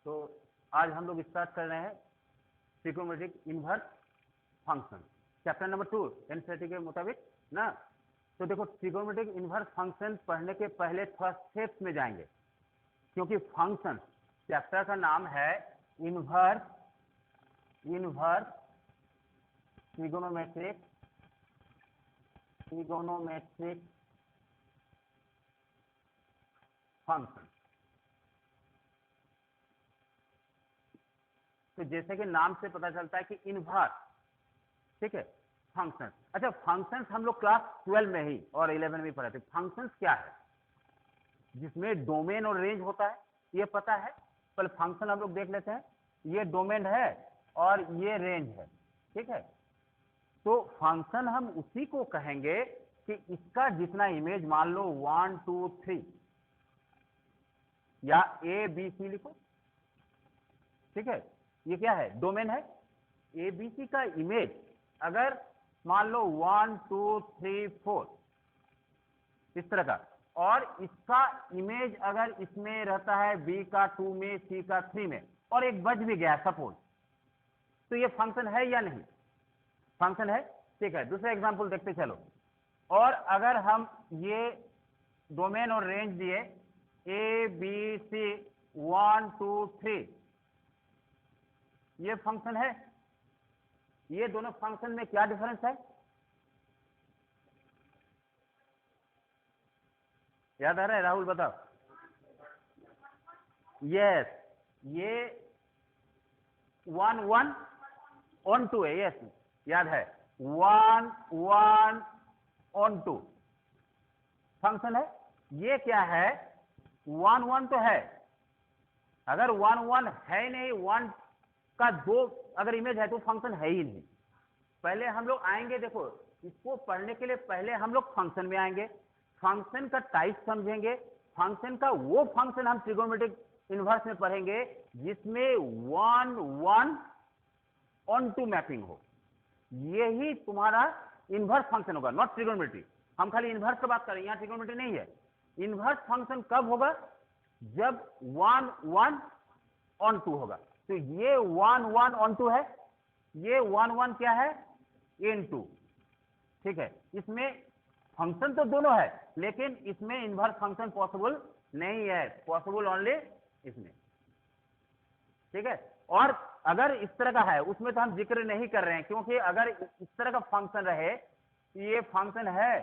तो आज हम लोग स्टार्ट कर रहे हैं trigonometric inverse function, chapter number 2 NCERT के मुताबिक ना। तो देखो, ट्रिगोनोमेट्रिक इनवर्स फंक्शन पढ़ने के पहले थोड़ा स्टेप्स में जाएंगे, क्योंकि फंक्शन चैप्टर का नाम है इनवर्स ट्रिगोनोमेट्रिक फंक्शन। तो जैसे कि नाम से पता चलता है कि इनवर्स, ठीक है, फंक्शन। अच्छा, फंक्शंस हम लोग क्लास 12 में ही और 11 में पढ़े थे। फंक्शंस क्या है? जिसमें डोमेन और रेंज होता है, ये पता है। पहले फंक्शन हम लोग देख लेते हैं। ये डोमेन है और ये रेंज है, ठीक है। तो फंक्शन हम उसी को कहेंगे कि इसका जितना इमेज, मान लो 1 2 3 या ए बी सी लिखो, ठीक है। ये क्या है? डोमेन है। ए बी सी का इमेज अगर मान लो 1 2 3 4 इस तरह का, और इसका इमेज अगर इसमें रहता है बी का 2 में, सी का 3 में, और एक बच भी गया सपोज, तो ये फंक्शन है या नहीं? फंक्शन है, ठीक है। दूसरा एग्जांपल देखते चलो। और अगर हम ये डोमेन और रेंज दिए ए बी सी 1 2 3, ये फंक्शन है। ये दोनों फंक्शन में क्या डिफरेंस है? याद आ रहा है? राहुल बताओ। यस, ये 1 1 ऑन 2 है। यस, याद है, 1 1 ऑन 2 फंक्शन है। ये क्या है? 1 1 तो है। अगर 1 1 है नहीं, 1 का 2 अगर इमेज है तो फंक्शन है ही नहीं। पहले हम लोग आएंगे, देखो, इसको पढ़ने के लिए पहले हम लोग फंक्शन में आएंगे, फंक्शन का टाइप समझेंगे, फंक्शन का वो फंक्शन हम ट्रिगोनोमेट्रिक इनवर्स में पढ़ेंगे जिसमें 1 1 ऑन 2 मैपिंग हो। यही तुम्हारा इनवर्स फंक्शन होगा, नॉट ट्रिगोनोमेट्री। हम खाली इनवर्स की बात करें, यहां ट्रिगोनोमेट्री नहीं है। इनवर्स फंक्शन कब होगा? जब 1 1 ऑन 2 होगा। तो ये 1 1 ऑन 2 है, ये 1 1 क्या है? इन 2, ठीक है। इसमें फंक्शन तो दोनों है, लेकिन इसमें इनवर्स फंक्शन पॉसिबल नहीं है, पॉसिबल ओनली इसमें, ठीक है। और अगर इस तरह का है, उसमें तो हम जिक्र नहीं कर रहे हैं, क्योंकि अगर इस तरह का फंक्शन रहे, ये फंक्शन है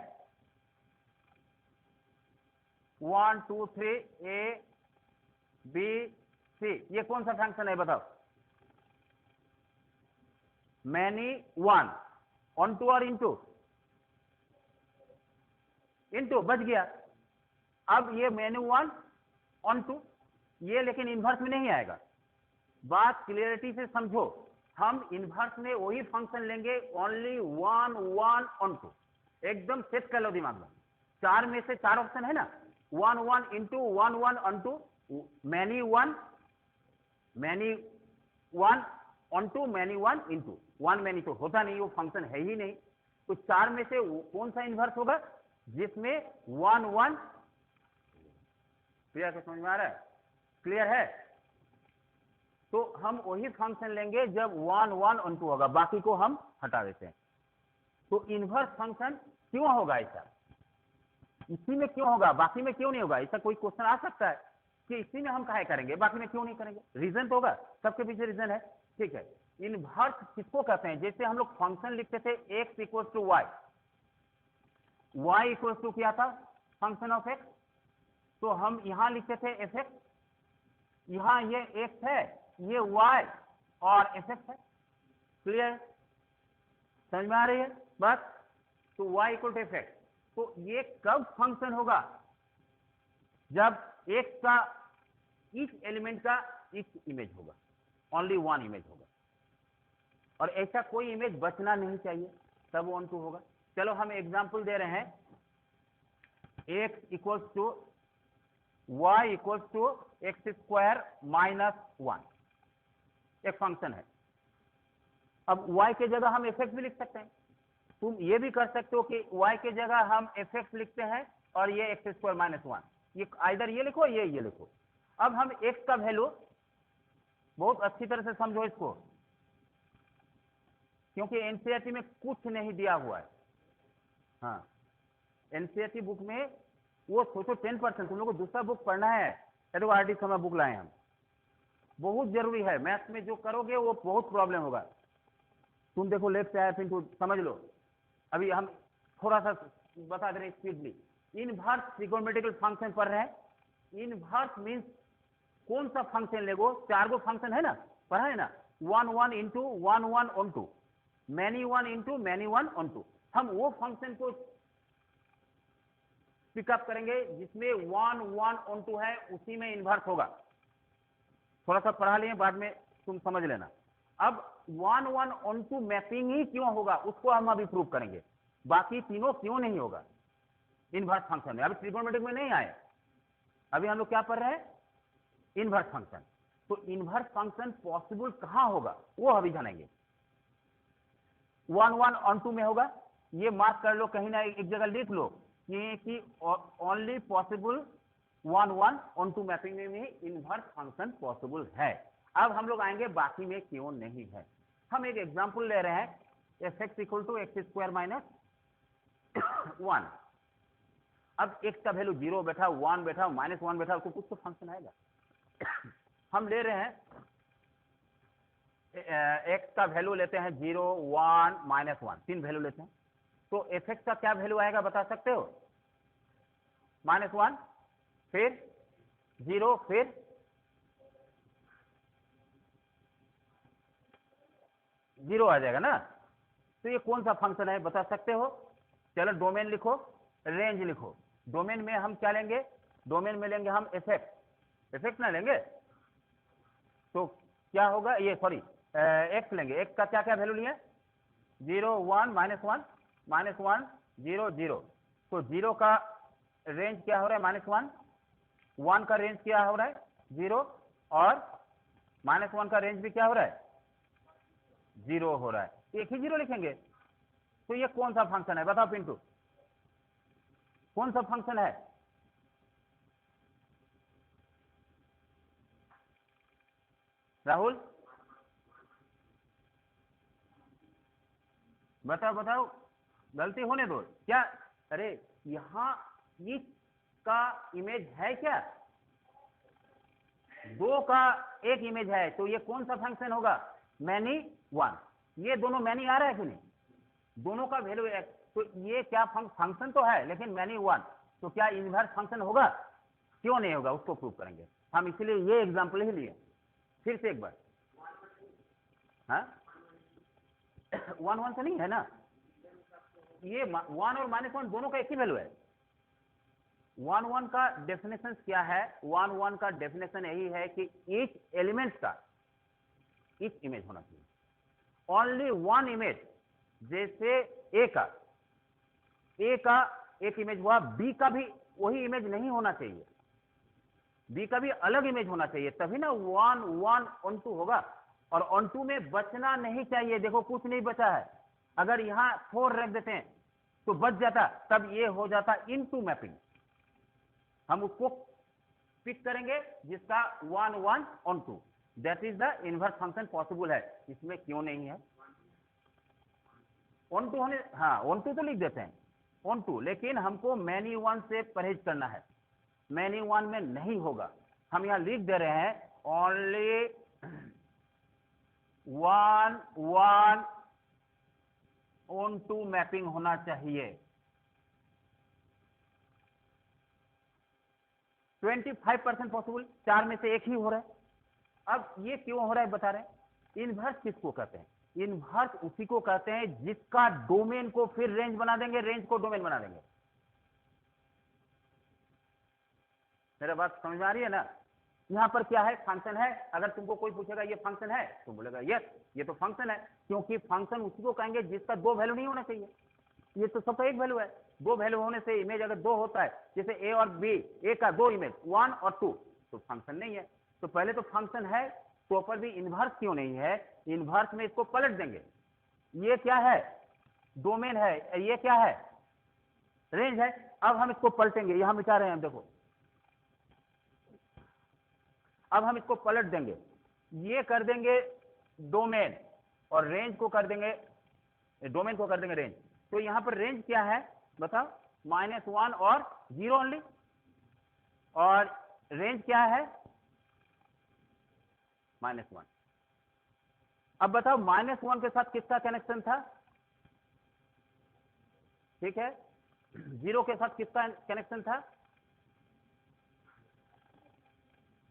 1 2 3 ए बी सी, ये कौन सा फंक्शन है बताओ? मैनी 1 ऑन 2 और इनटू? इनटू बच गया। अब ये मैनी 1 ऑन 2, ये लेकिन इनवर्स में नहीं आएगा। बात क्लियरिटी से समझो, हम इनवर्स में वही फंक्शन लेंगे ओनली 1 1 ऑन 2। एकदम सेट कर लो दिमाग में। 4 में से 4 ऑप्शन है ना, 1 1 into 1 1 on 2, many 1 on 2, many 1 into 1। Many तो होता नहीं, वो फंक्शन है ही नहीं। तो 4 में से कौन सा इनवर्स होगा जिसमें 1 1? क्लियर है? समझ में आ रहा है? क्लियर है? तो हम वही फंक्शन लेंगे जब 1 1 ऑन 2 होगा, बाकी को हम हटा देते हैं। तो इनवर्स फंक्शन क्यों होगा ऐसा? इसी में क्यों होगा, बाकी में क्यों नहीं होगा? ऐसा कोई क्वेश्चन आ सकता है कि इसी में हम काहे करेंगे, बाकी में क्यों नहीं करेंगे? रीजन तो होगा, सबके पीछे रीजन है, ठीक है। इनवर्स किसको कहते हैं? जैसे हम लोग फंक्शन लिखते थे x equal to y, y equal to क्या था? Function of x। तो हम यहां लिखते थे fx, यहां ये x है, ये y और fx है। क्लियर? समझ में आ रही है बात? तो y इक्वल टू fx। तो ये कब फंक्शन होगा? जब x का इस एलिमेंट का एक इमेज होगा, ओनली 1 इमेज होगा, और ऐसा कोई इमेज बचना नहीं चाहिए, तब 1 2 होगा। चलो हम एग्जांपल दे रहे हैं, x equals to y equals to x square minus 1, एक फंक्शन है। अब y के जगह हम fx भी लिख सकते हैं। तुम ये भी कर सकते हो कि y के जगह हम fx लिखते हैं और ये एक्स स्क्वायर माइनस 1, ये आइदर ये लिखो, ये लिखो। अब हम x का वैल्यू बहुत अच्छी तरह से समझो इसको, क्योंकि एनसीईआरटी में कुछ नहीं दिया हुआ है। हाँ, एनसीईआरटी बुक में वो सोचो 10%, तुम लोग को दूसरा बुक पढ़ना है, तो आरडी समय बुक लाए हम, बहुत जरूरी है। मैथ्स में जो करोगे वो बहुत प्रॉब्लम होगा। तुम देखो लेफ्ट से आया, फिर समझ लो। अभी हम थोड़ा सा बता दे रहे स्पीडली। इनवर्स ट्रिगोनोमेट्रिकल फंक्शन पढ़ रहे हैं। इनवर्स मींस कौन सा फंक्शन लेगो, 4 गो फंक्शन है ना, पढ़ा है ना, 1 1 into 1 1 on 2, many 1 into many 1 on 2। हम वो फंक्शन को पिकअप करेंगे जिसमें 1 1 ऑन 2 है, उसी में इनवर्स होगा। थोड़ा सा पढ़ा लिए, बाद में तुम समझ लेना। अब 1 1 ऑन 2 मैपिंग ही क्यों होगा उसको हम अभी प्रूव करेंगे, बाकी तीनों क्यों नहीं होगा इनवर्स फंक्शन में। अभी ट्रिगोनोमेट्रिक में नहीं आए, अभी हम लोग क्या पढ़ रहे हैं, इनवर्स फंक्शन। तो इनवर्स फंक्शन पॉसिबल कहां होगा वो अभी जानेंगे। 1 1 ऑन 2 में होगा, ये मार्क कर लो, कहीं ना एक जगह लिख लो कि ओनली पॉसिबल 1 1 ऑन 2 मैपिंग में भी इनवर्स फंक्शन पॉसिबल है। अब हम लोग आएंगे बाकी में क्यों नहीं है। हम एक एग्जांपल ले रहे हैं, fx equal to x square minus 1। अब x का वैल्यू 0 बैठा, 1 बैठा, -1 बैठा, उसको कुछ तो फंक्शन आएगा। हम ले रहे हैं x का वैल्यू लेते हैं 0 1 -1, 3 वैल्यू लेते हैं। तो fx का क्या वैल्यू आएगा बता सकते हो? -1, फिर 0, फिर 0 आ जाएगा ना। तो ये कौन सा फंक्शन है बता सकते हो? चलो डोमेन लिखो, रेंज लिखो। डोमेन में हम क्या लेंगे? डोमेन में लेंगे हम एफेक्ट ना लेंगे तो क्या होगा, ये सॉरी एक्स लेंगे। एक्स का क्या क्या वैल्यू लिए? 0 1 -1 -1 0 0। तो 0 का रेंज क्या हो रहा है? -1। 1 का रेंज क्या हो रहा है? 0। और -1 का रेंज भी क्या हो रहा है? 0 हो रहा है। एक ही 0 लिखेंगे। तो ये कौन सा फंक्शन है बताओ पिंटू, कौन सा फंक्शन है? राहुल बताओ बताओ, गलती होने दो क्या? अरे यहां का इमेज है क्या? 2 का एक इमेज है, तो ये कौन सा फंक्शन होगा? मैनी 1। ये दोनों मैनी आ रहा है कि नहीं? दोनों का वैल्यू है, तो ये क्या फंक्शन तो है लेकिन मैनी 1, तो क्या इनवर्स फंक्शन होगा? क्यों नहीं होगा उसको प्रूव करेंगे हम, इसलिए ये एग्जांपल ही लिए। फिर से एक बार, हाँ 1 1 से नहीं है ना, ये 1 और -1 दोनों का एक ही वैल्यू है। 1 1 का डेफिनेशन क्या है? 1 1 का डेफिनेशन यही है कि ईच एलिमेंट का ईच इमेज होना चाहिए, ओनली 1 इमेज। जैसे ए का एक इमेज हुआ, बी का भी वही इमेज नहीं होना चाहिए, बी का भी अलग इमेज होना चाहिए, तभी ना 1 1 ऑन 2 होगा। और ऑन 2 में बचना नहीं चाहिए। देखो कुछ नहीं बचा है, अगर यहां 4 रख देते हैं तो बच जाता, तब ये हो जाता इनटू मैपिंग। हम उसको पिक करेंगे जिसका 1 1 on 2, that is the inverse function possible है। इसमें क्यों नहीं है? ऑन 2 होने, हाँ ऑन 2 तो लिख देते हैं ऑन 2, लेकिन हमको मैनी 1 से परहेज करना है। मैनी 1 में नहीं होगा। हम यहां लिख दे रहे हैं ओनली 1 1 ऑन 2 मैपिंग होना चाहिए। 25% पॉसिबल, 4 में से एक ही हो रहा है। अब ये क्यों हो रहा है बता रहे हैं। इनवर्स किसको कहते हैं? इनवर्स उसी को कहते हैं जिसका डोमेन को फिर रेंज बना देंगे, रेंज को डोमेन बना देंगे। मेरा बात समझ में आ रही है ना? यहां पर क्या है? फंक्शन है। अगर तुमको कोई पूछेगा ये फंक्शन है, तो बोलेगा यस ये तो फंक्शन है, क्योंकि फंक्शन उसी को कहेंगे जिसका 2 वैल्यू नहीं होना चाहिए। ये तो सबका एक वैल्यू है। 2 वैल्यू होने से इमेज अगर 2 होता है, जैसे ए और बी, ए का 2 इमेज 1 और 2, तो फंक्शन नहीं है। तो पहले तो फंक्शन है, तो पर भी इनवर्स क्यों नहीं है? इनवर्स में इसको पलट देंगे। ये क्या है? डोमेन है। ये क्या है? रेंज है। अब हम इसको पलटेंगे, यहां मिटा रहे हैं हम, देखो अब हम इसको पलट देंगे। ये कर देंगे डोमेन और रेंज को कर देंगे, डोमेन को कर देंगे रेंज। तो यहां पर रेंज क्या है बताओ, -1 और 0 ओनली, और रेंज क्या है -1। अब बताओ -1 के साथ किसका कनेक्शन था, ठीक है, 0 के साथ किसका कनेक्शन था,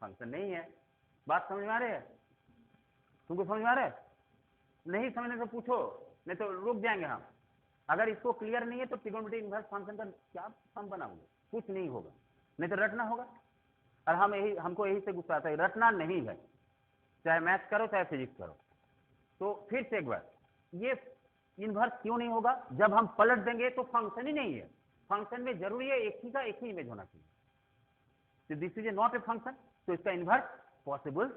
फंक्शन नहीं है। बात समझ में आ रही है, तुमको समझ में आ रहा है? नहीं समझने से पूछो, नहीं तो रुक जाएंगे हम। अगर इसको क्लियर नहीं है तो ट्रिगोनोमेट्रिक इनवर्स फंक्शन का क्या फॉर्म बनाओगे, कुछ नहीं होगा, नहीं तो रटना होगा। और हमको यही से गुस्सा आता है, रटना नहीं है, चाहे मैथ्स करो चाहे फिजिक्स करो। तो फिर से एक बार, ये इनवर्स क्यों नहीं होगा, जब हम पलट देंगे तो फंक्शन ही नहीं है। फंक्शन में जरूरी है एक ही का एक ही इमेज होना चाहिए, तो this is a not a function, तो इसका इनवर्स पॉसिबल।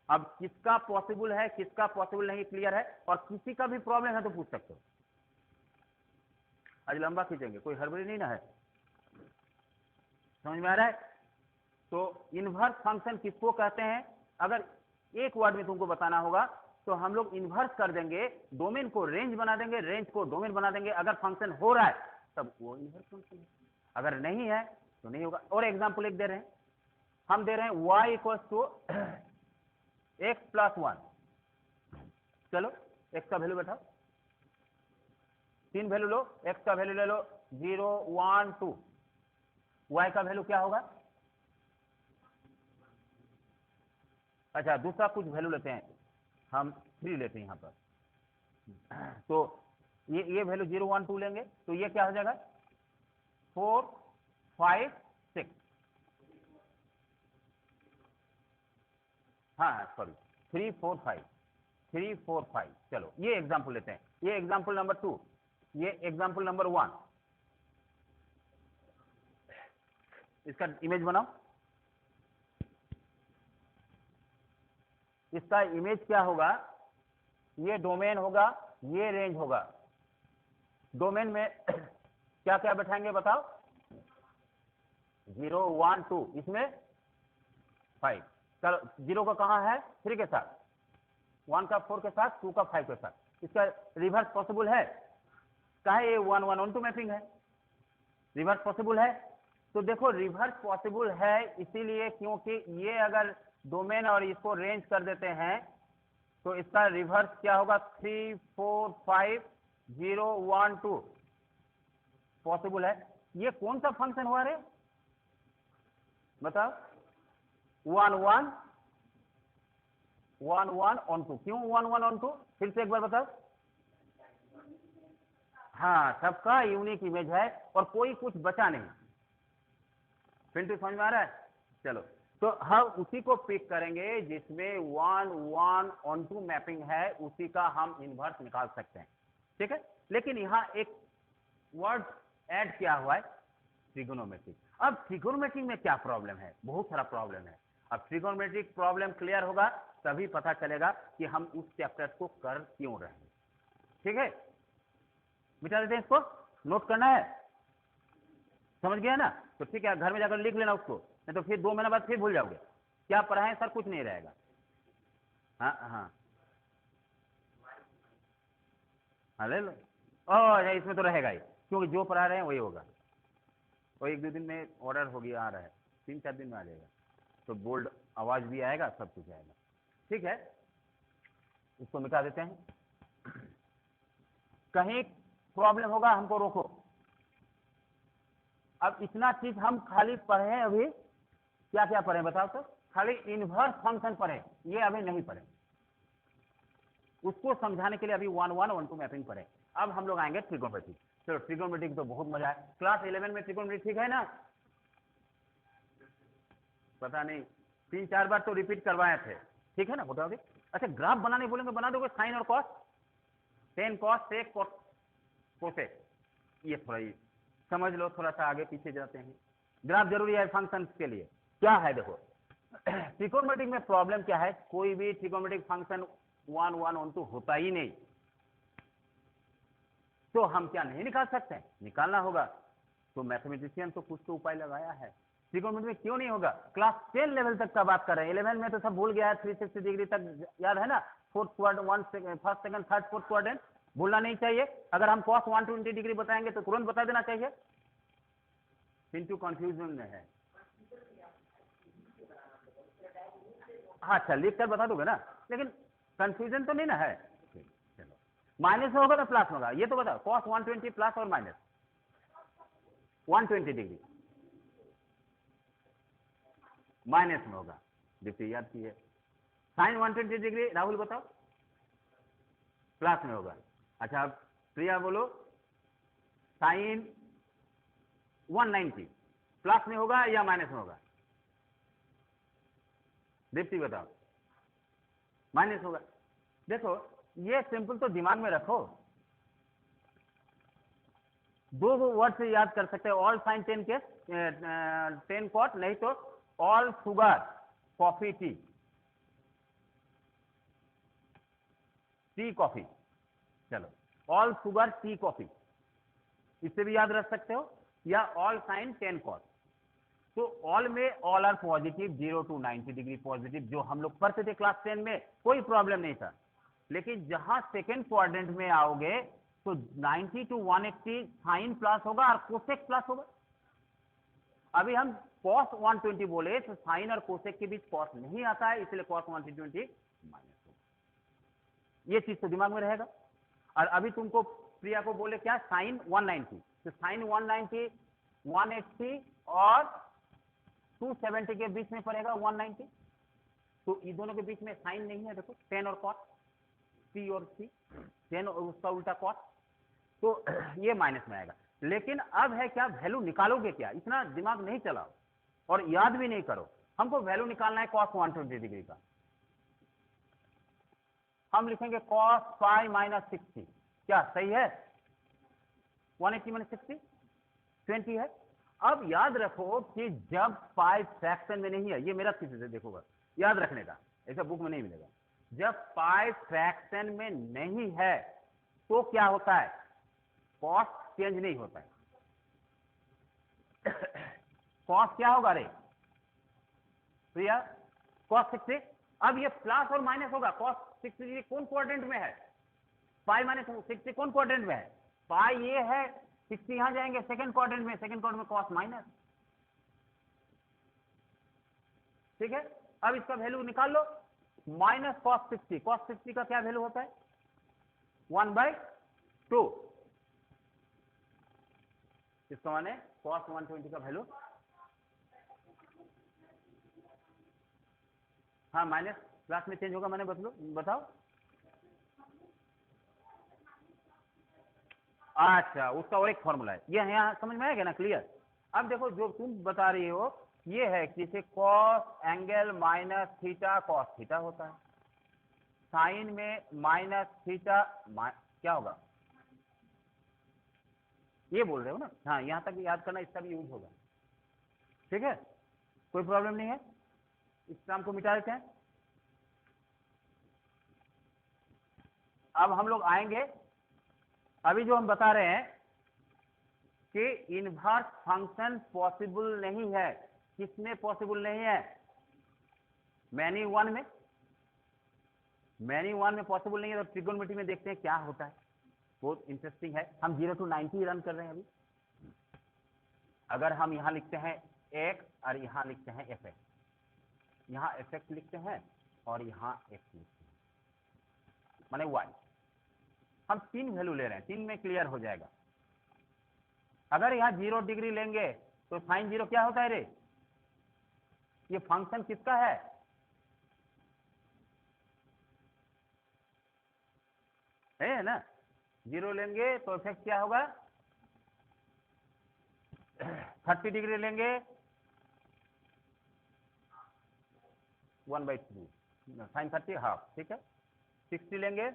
अब किसका पॉसिबल है किसका पॉसिबल नहीं क्लियर है, और किसी का भी प्रॉब्लम है तो पूछ सकते हो। आज लंबा खींचेंगे, कोई हड़बड़ी नहीं ना है, समझ में आ रहा है? तो इनवर्स फंक्शन किसको कहते हैं, अगर एक वर्ड में तुमको बताना होगा तो हम लोग इनवर्स कर देंगे, डोमेन को रेंज बना देंगे, रेंज को डोमेन बना देंगे। अगर फंक्शन हो रहा है तब वो इनवर्स फंक्शन है, अगर नहीं है तो नहीं होगा। और एग्जांपल एक दे रहे हैं, हम दे रहे हैं y = x+1। चलो x का वैल्यू बैठाओ, 3 वैल्यू लो, x का वैल्यू ले लो 0 1 2, y का वैल्यू क्या होगा, अच्छा दूसरा कुछ वैल्यू लेते हैं, हम 3 लेते हैं यहां पर। तो ये वैल्यू 0 1 2 लेंगे तो ये क्या हो जाएगा 4 5 6, हाँ सॉरी 3 4 5, 3 4 5। चलो ये एग्जांपल लेते हैं, ये एग्जांपल नंबर 2, ये एग्जांपल नंबर 1। इसका इमेज बनाओ, इसका इमेज क्या होगा, ये डोमेन होगा, ये रेंज होगा। डोमेन में क्या क्या बैठाएंगे बताओ, 0 1 2, इसमें 5। चलो 0 का कहाँ है 3 के साथ, 1 का 4 के साथ, 2 का 5 के साथ। इसका रिवर्स पॉसिबल है, कहे ये 1 1 1 2 मैपिंग है, रिवर्स पॉसिबल है। तो देखो रिवर्स पॉसिबल है इसीलिए क्योंकि ये अगर डोमेन और इसको रेंज कर देते हैं तो इसका रिवर्स क्या होगा, 3 4 5 0 1 2 पॉसिबल है। ये कौन सा फंक्शन हुआ रे बताओ, 1 1 1 1 ऑन 2, क्यों 1 1 ऑन 2, फिर से एक बार बताओ। हाँ सबका यूनिक इमेज है और कोई कुछ बचा नहीं, पिंटू समझ में आ रहा है? चलो तो हम उसी को पिक करेंगे जिसमें 1 1 ऑन 2 मैपिंग है, उसी का हम इनवर्स निकाल सकते हैं, ठीक है। लेकिन यहाँ एक वर्ड ऐड किया हुआ है, ट्रिगोनोमेट्रिक। अब ट्रिगोनोमेट्रिक में क्या प्रॉब्लम है, बहुत सारा प्रॉब्लम है। अब ट्रिगोनोमेट्रिक प्रॉब्लम क्लियर होगा तभी पता चलेगा कि हम उस चैप्टर को कर क्यों रहे हैं, ठीक है। मिटा देते हैं इसको, नोट करना है, समझ गया ना? तो ठीक है, घर में जाकर लिख लेना उसको, नहीं तो फिर 2 महीने बाद फिर भूल जाओगे क्या पढ़ाएं सर, कुछ नहीं रहेगा। हाँ हाँ हाँ ले लो, ओह इसमें तो रहेगा ही, क्योंकि जो पढ़ा रहे हैं वही होगा। तो 1-2 दिन में ऑर्डर हो गया, आ रहा है, 3-4 दिन में आ जाएगा, तो बोल्ड आवाज भी आएगा, सब कुछ आएगा, ठीक है। इसको मिटा देते हैं, कहीं प्रॉब्लम होगा हमको रोको। अब इतना चीज हम खाली पढ़े, अभी क्या क्या पढ़े बताओ तो, खाली इनवर्स फंक्शन पढ़े, ये अभी नहीं पढ़े, उसको समझाने के लिए अभी 1 1 1 2 मैपिंग पढ़े। अब हम लोग आएंगे ट्रिगोनोमेट्रिक। चलो ट्रिगोनोमेट्रिक तो बहुत मजा है, क्लास 11 में ट्रिगोनोमेट्रिक ठीक है ना, पता नहीं 3-4 बार तो रिपीट करवाए थे, ठीक है ना, बताओगे। अच्छा ग्राफ बनाने बोलेंगे बना दोगे, साइन और cos, tan cos sec cosec, ये थोड़ा ही समझ लो, थोड़ा सा आगे पीछे जाते हैं। ग्राफ जरूरी है फंक्शन के लिए, क्या है देखो ट्रिगोनोमेट्रिक में प्रॉब्लम क्या है, कोई भी ट्रिगोनोमेट्रिक फंक्शन 1 1 ऑन 2 होता ही नहीं, तो हम क्या नहीं निकाल सकते, निकालना होगा। तो मैथमेटिशियन तो कुछ तो उपाय लगाया है, ट्रिगोनोमेट्री में क्यों नहीं होगा? क्लास 10 लेवल तक का बात कर रहे हैं, 11 में तो सब भूल गया है, 360 डिग्री तक याद है ना, fourth quadrant, first second third fourth quadrant भूलना नहीं चाहिए। अगर हम cos 120 डिग्री बताएंगे तो तुरंत बता देना चाहिए। पिंटू कंफ्यूजन में है। हाँ अच्छा, लिख कर बता दोगे ना, लेकिन कंफ्यूजन तो नहीं ना है। चलो, माइनस में होगा तो प्लस में होगा, ये तो बताओ। cos 120 प्लस और माइनस 120 डिग्री माइनस में होगा, देखिए याद कीजिए। साइन 120 डिग्री राहुल बताओ, प्लस में होगा। अच्छा अब प्रिया बोलो, साइन 190 प्लस में होगा या माइनस में होगा? दीप्ति बताओ। माइनस होगा। देखो ये सिंपल तो दिमाग में रखो, दो वर्ड से याद कर सकते हो, ऑल साइन 10 के 10 कॉट, नहीं तो all sugar coffee tea, tea coffee. चलो, ऑल शुगर टी कॉफी, इससे भी याद रख सकते हो, या ऑल साइन 10 कॉट। तो ऑल में all are positive, 0 to 90 degree positive, जो हम लोग पढ़ते थे क्लास 10 में, कोई प्रॉब्लम नहीं था। लेकिन जहां सेकेंड क्वाड्रेंट में आओगे तो 90 to 180 साइन प्लस होगा और कोसेक प्लस होगा। अभी हम cos 120 बोले तो साइन और कोसेक के बीच cos नहीं आता है, इसलिए cos 120 माइनस होगा। ये चीज तो दिमाग में रहेगा। और अभी तुमको प्रिया को बोले क्या, साइन 190, तो साइन 190 180 और 270 के बीच में पड़ेगा 190, तो इन दोनों के बीच में साइन नहीं है। देखो 10 और cos, c और c, 10 और उसका उल्टा cos, तो ये माइनस में आएगा। लेकिन अब है क्या, वैल्यू निकालोगे क्या, इतना दिमाग नहीं चलाओ और याद भी नहीं करो। हमको वैल्यू निकालना है cos 120 डिग्री का। हम लिखेंगे cos फाई माइनस 60, क्या सही है? 180 माइनस 60 20 है। अब याद रखो कि जब पाई फ्रैक्शन में नहीं है, ये मेरा किसी से देखोगा, याद रखने का, ऐसा बुक में नहीं मिलेगा। जब पाई फ्रैक्शन में नहीं है तो क्या होता है, कॉस चेंज नहीं होता है। कॉस क्या होगा रे प्रिया? कॉस 60। अब ये प्लस और माइनस होगा। कॉस 60 डिग्री कौन क्वाड्रेंट में है? पाई माइनस 60 कौन क्वाड्रेंट में है? पाई ये है, 60 यहां जाएंगे सेकंड क्वाड्रेंट में, सेकंड क्वाड्रेंट में कॉस माइनस। ठीक है, अब इसका वैल्यू निकाल लो, माइनस कॉस 60। कॉस 60 का क्या वैल्यू होता है? 1/2। इसका माने कॉस 120 का वैल्यू, हाँ माइनस प्लस में चेंज होगा, मैंने बताओ। अच्छा, उसका और एक फॉर्मूला है, ये यहाँ समझ में आएगा ना, क्लियर? अब देखो जो तुम बता रही हो ये है कि जैसे cos angle minus theta cos theta होता है, साइन में माइनस थीटा क्या होगा, ये बोल रहे हो ना? हाँ, यहां तक याद करना, इसका भी यूज होगा। ठीक है, कोई प्रॉब्लम नहीं है, इस टर्म को मिटा देते हैं। अब हम लोग आएंगे, अभी जो हम बता रहे हैं कि इनवर्स फंक्शन पॉसिबल नहीं है। किसमें पॉसिबल नहीं है? मैनी वन में। मैनी वन में पॉसिबल नहीं है, तो ट्रिगोनोमेट्री में देखते हैं क्या होता है, बहुत इंटरेस्टिंग है। हम 0 to 90 रन कर रहे हैं अभी। अगर हम यहां लिखते हैं x और यहां लिखते हैं fx, यहां fx लिखते हैं और यहां x लिखते हैं, माने y, हम 3 वैल्यू ले रहे हैं, 3 में क्लियर हो जाएगा। अगर यहां 0 डिग्री लेंगे तो साइन 0 क्या होता है रे? ये फंक्शन किसका है ना? 0 लेंगे तो इफेक्ट क्या होगा? 30 डिग्री लेंगे 1/3, साइन 30 हाफ, ठीक है। 60 लेंगे,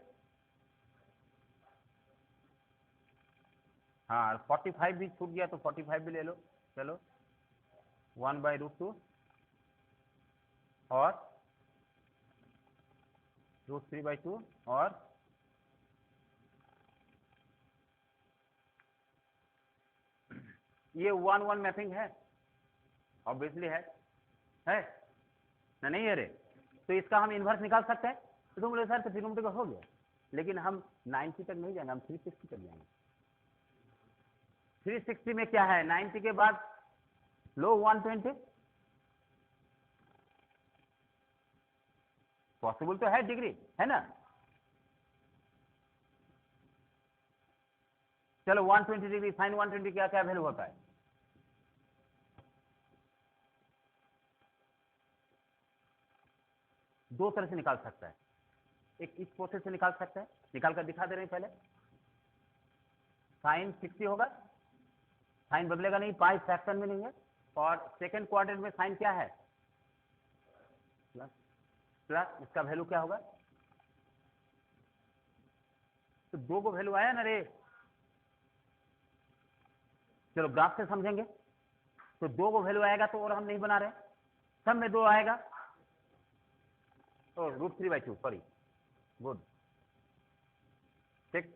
हाँ 45 भी छूट गया तो 45 भी ले लो, चलो 1/√2 और √3/2 और ये 1 1 मैपिंग है, ऑब्वियसली है ना, नहीं है रे? तो इसका हम इन्वर्स निकाल सकते हैं। तो तुम बोले सर तो ट्रिग्नोमेट्री का हो गया, लेकिन हम 90 तक नहीं जाएंगे, हम 360 तक जाएंगे। 360 में क्या है, 90 के बाद लो 120, पॉसिबल तो है डिग्री, है ना? चलो 120 डिग्री साइन 120 क्या क्या वैल्यू होता है? दो तरह से निकाल सकता है, एक इस प्रोसेस से निकाल सकता है, निकाल कर दिखा दे रहे हैं पहले। साइन 60 होगा, साइन बदलेगा नहीं, पाई फ्रैक्शन में नहीं है, और सेकंड क्वाड्रेंट में साइन क्या है, प्लस प्लस, इसका वैल्यू क्या होगा? तो दो को वैल्यू आया ना रे। चलो ग्राफ से समझेंगे, तो दो को वैल्यू आएगा तो और हम नहीं बना रहे, सब में दो आएगा, तो √3/2, सॉरी, गुड, ठीक,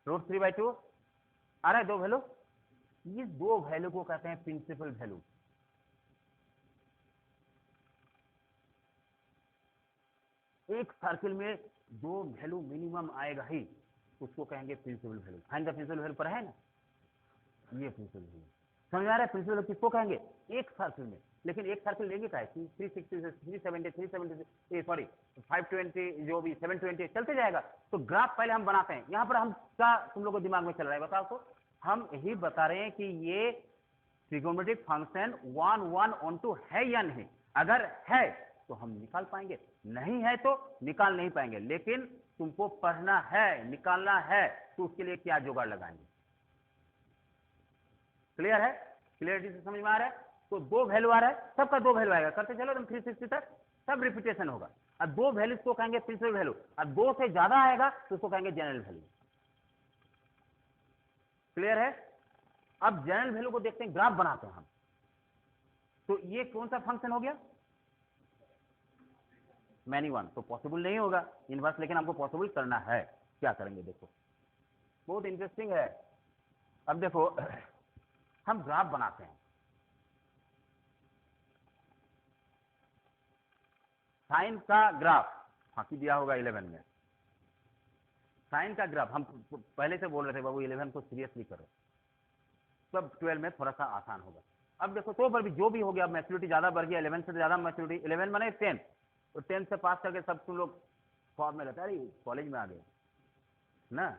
√3/2 आ रहा है दो वैल्यू। इस दो वैल्यू को कहते हैं प्रिंसिपल वैल्यू। एक सर्किल में दो वैल्यू मिनिमम आएगा ही, उसको कहेंगे principal value. Find the principal value पर है ना, ये प्रिंसिपल वैल्यू समझ आ रहा है? प्रिंसिपल वैल्यू किसको कहेंगे? एक सर्किल में, लेकिन एक सर्किल लेंगे क्या है, 360 से 370 370 सॉरी 520 जो भी 720 चलते जाएगा। तो ग्राफ पहले हम बनाते हैं। यहाँ पर हम क्या तुम लोगों को दिमाग में चल रहा है बताओ तो? हम यही बता रहे हैं कि ये ट्रिगोनोमेट्रिक फंक्शन 1 1 ऑन 2 है या नहीं। अगर है तो हम निकाल पाएंगे, नहीं है तो निकाल नहीं पाएंगे। लेकिन तुमको पढ़ना है, निकालना है, तो उसके लिए क्या जुगाड़ लगाएंगे? क्लियर है? क्लियरिटी से समझ में आ रहा है? तो दो वैल्यू आ रहा है, सबका दो वैल्यू आएगा, करते चलो तुम 360 तक, सब रिपीटेशन होगा। अब दो वैल्यूज को कहेंगे प्रिंसिपल वैल्यू, अब दो से ज्यादा आएगा तो उसको कहेंगे जनरल वैल्यू। क्लियर है? अब जनरल वैल्यू को देखते हैं, ग्राफ बनाते हैं हम। तो ये कौन सा फंक्शन हो गया? Many one. तो पॉसिबल नहीं होगा इनवर्स, लेकिन हमको पॉसिबल करना है। क्या करेंगे देखो, बहुत इंटरेस्टिंग है। अब देखो हम ग्राफ बनाते हैं, साइन का ग्राफ बाकी दिया होगा 11 में। साइन का ग्राफ हम पहले से बोल रहे थे बाबू 11 को सीरियसली करो, तब 12 में थोड़ा सा आसान होगा। अब देखो तो पर भी जो भी हो गया, मैच्योरिटी ज्यादा बढ़ गया, 11 से ज्यादा मैच्योरिटी, 11 माने 10, तो 10 से पास करके सब तुम लोग फॉर्म में रहता है, कॉलेज में आ गए ना।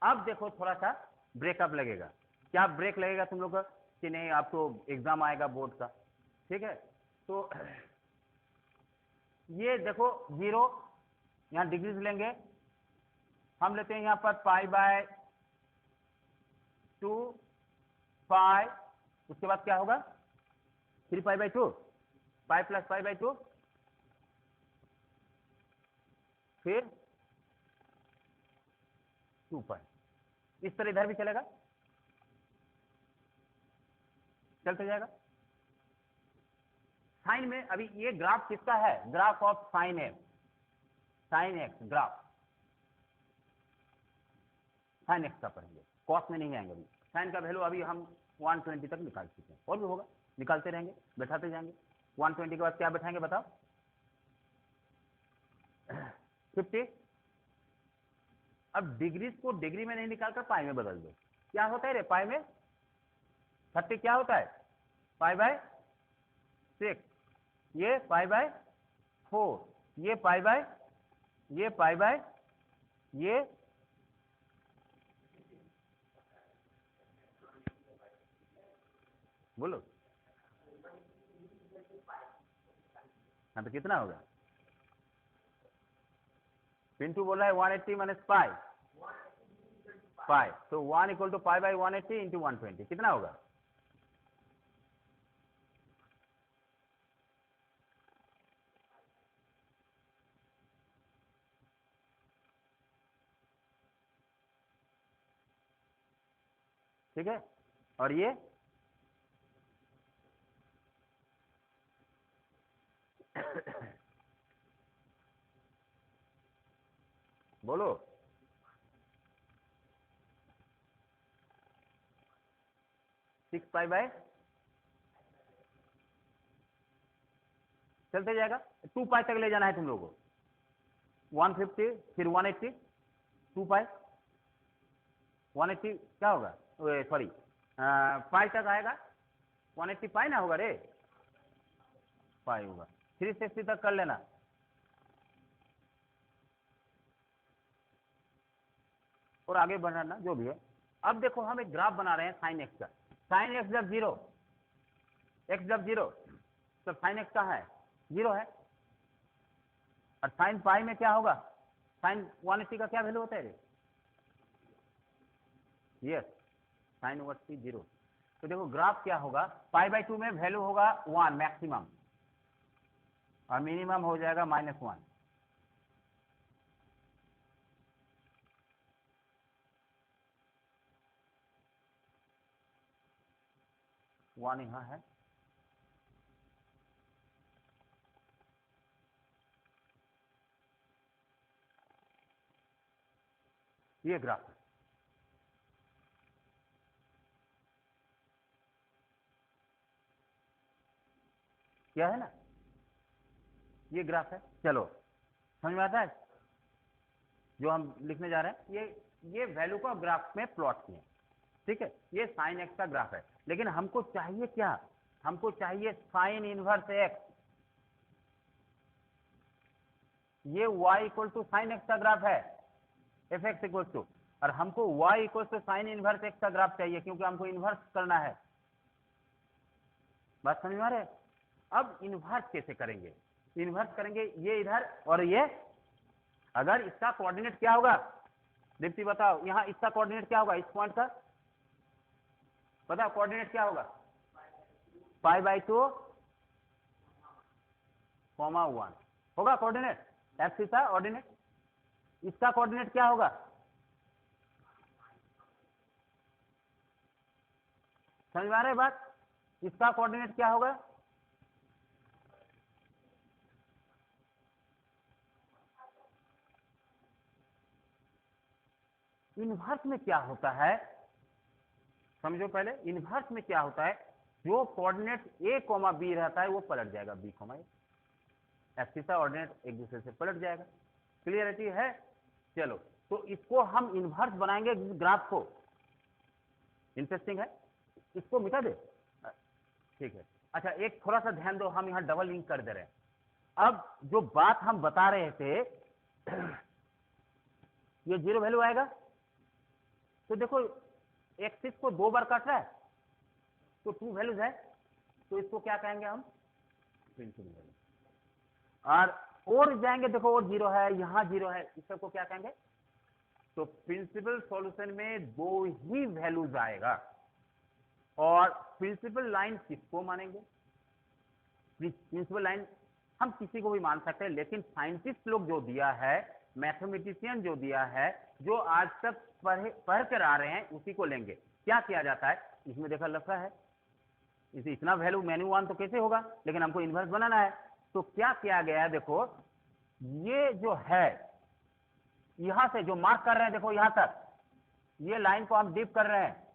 अब देखो थोड़ा सा ब्रेकअप लगेगा। क्या ब्रेक लगेगा तुम लोग का कि नहीं? आपको एग्जाम आएगा बोर्ड का, ठीक है? तो ये देखो 0, यहां डिग्रीज लेंगे, हम लेते हैं यहां पर π/2 पाई, उसके बाद क्या होगा 3π/2, पाई प्लस π/2, फिर 2π। इस तरह इधर भी चलेगा, चलते जाएगा। साइन में अभी ये ग्राफ किसका है? ग्राफ ऑफ साइन है, sine x graph, sign x का पढ़ेंगे, कॉस में नहीं आएंगे। अभी साइन का वैल्यू अभी हम 120 तक निकाल चुके हैं, और भी होगा, निकालते रहेंगे, बैठाते जाएंगे। 120 के बाद क्या बैठाएंगे बताओ? 50। अब डिग्रीज को डिग्री में नहीं निकालकर पाई में बदल दो। क्या होता है रे पाई में? 30 क्या होता है? π/6, ये π/4, ये ये ये बोलो। हाँ तो कितना होगा? पिंटू बोला है 180 माइनस पाई, तो 1 = π/180 × 120 कितना होगा? ठीक है? और ये बोलो। 6 पाई बाय चलते जाएगा, 2 पाई तक ले जाना है तुम लोगों को, 150 फिर 180, 2 पाई 180 क्या होगा, सॉरी पाई तक आएगा, 180 पाई ना होगा रे, पाई होगा, 360 तक कर लेना। और आगे बढ़ना जो भी है। अब देखो हम एक ग्राफ बना रहे हैं साइन एक्स का, साइन एक्स जब जीरो, एक्स जब जीरो तो साइन एक्स कहाँ है, जीरो है, और साइन पाई में क्या होगा, साइन 180 का क्या वैल्यू होता है, यस साइन 180 जीरो। तो देखो ग्राफ क्या होगा, पाई/2 में वैल्यू होगा 1 मैक्सिमम, और मिनिमम हो जाएगा -1। वन यहां है, ये ग्राफ है, क्या है ना, ये ग्राफ है। चलो समझ में आता है जो हम लिखने जा रहे हैं, ये वैल्यू को ग्राफ में प्लॉट किए, ठीक है, ये साइन एक्स का ग्राफ है। लेकिन हमको चाहिए क्या, हमको चाहिए साइन इनवर्स एक्स, ये y equal to sine x का ग्राफ है, एफ एक्स इक्वल टू, और हमको y equal to sine inverse x का ग्राफ चाहिए, क्योंकि हमको इनवर्स करना है। बात समझ में आ रहे? अब इनवर्स कैसे करेंगे, इनवर्स करेंगे ये इधर और ये, अगर इसका कोऑर्डिनेट क्या होगा, दीप्ति बताओ, यहां इसका कोऑर्डिनेट क्या होगा, इस पॉइंट का बताओ कोऑर्डिनेट क्या होगा, पाई/2, 1 होगा कोऑर्डिनेट, एफ थीटा ऑर्डिनेट। इसका कोऑर्डिनेट क्या होगा, समझ में आ रहा है बात, इसका कोऑर्डिनेट क्या होगा, इनवर्स में क्या होता है समझो पहले, इनवर्स में क्या होता है, जो कोऑर्डिनेट a, b रहता है वो पलट जाएगा b, a, F theta ordinate एक दूसरे से पलट जाएगा। क्लियरिटी है? चलो तो इसको हम इनवर्स बनाएंगे ग्राफ को, इंटरेस्टिंग है, इसको मिटा दे, ठीक है। अच्छा एक थोड़ा सा ध्यान दो, हम यहां डबल लिंक कर दे रहे हैं। अब जो बात हम बता रहे थे ये जीरो वैल्यू आएगा, तो देखो एक्सिस को 2 बार काट रहा है, तो 2 वैल्यूज है, तो इसको क्या कहेंगे हम, प्रिंसिपल वैल्यू। और जाएंगे, देखो और जीरो है, यहां जीरो है, इस सबको क्या कहेंगे, तो प्रिंसिपल सॉल्यूशन में 2 ही वैल्यूज आएगा। और प्रिंसिपल लाइन किसको मानेंगे, प्रिंसिपल लाइन हम किसी को भी मान सकते हैं, लेकिन साइंटिस्ट लोग जो दिया है, मैथमेटिशियन जो दिया है, जो आज तक पढ़ कर आ रहे हैं, उसी को लेंगे। क्या किया जाता है इसमें, देखा लफड़ा है, इसे इतना वैल्यू -1 तो कैसे होगा, लेकिन हमको इनवर्स बनाना है, तो क्या किया गया है, देखो ये जो है यहां से जो मार्क कर रहे हैं, देखो यहां तक ये लाइन को हम डिप कर रहे हैं,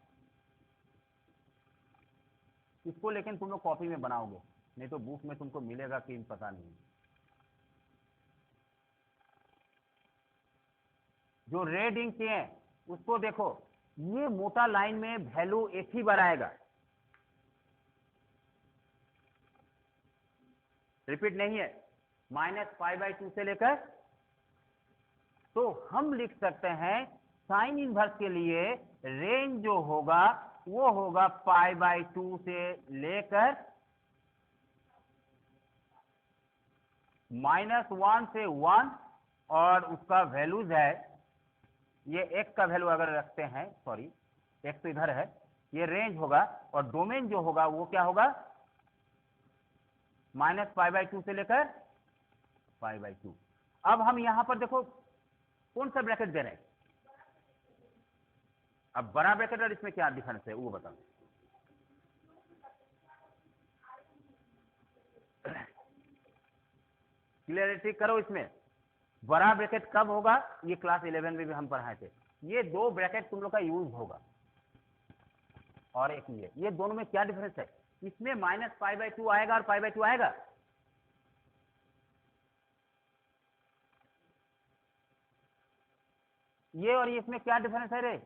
इसको लेकिन तुम लोग कॉपी में बनाओगे, नहीं तो बुक में तुमको मिलेगा कि पता नहीं। जो रेड इंक किए हैं उसको देखो, ये मोटा लाइन में वैल्यू एक ही बार आएगा, रिपीट नहीं है, -π/2 से लेकर, तो हम लिख सकते हैं साइन इनवर्स के लिए रेंज जो होगा वो होगा π/2 से लेकर -1 से 1, और उसका वैल्यूज है, ये x का वैल्यू अगर रखते हैं, सॉरी x तो इधर है, ये रेंज होगा, और डोमेन जो होगा वो क्या होगा, -π/2 से लेकर π/2। अब हम यहां पर देखो कौन सा ब्रैकेट दे रहे हैं, अब बड़ा ब्रैकेट और इसमें क्या डिफरेंस है वो बताओ, क्लियरिटी करो इसमें, बड़ा ब्रैकेट कब होगा, ये क्लास 11 में भी हम पढ़ाए थे, ये 2 ब्रैकेट तुम लोग का यूज होगा, और एक ये दोनों में क्या डिफरेंस है? इसमें -π/2 आएगा और π/2 आएगा। ये और ये इसमें क्या डिफरेंस है रे?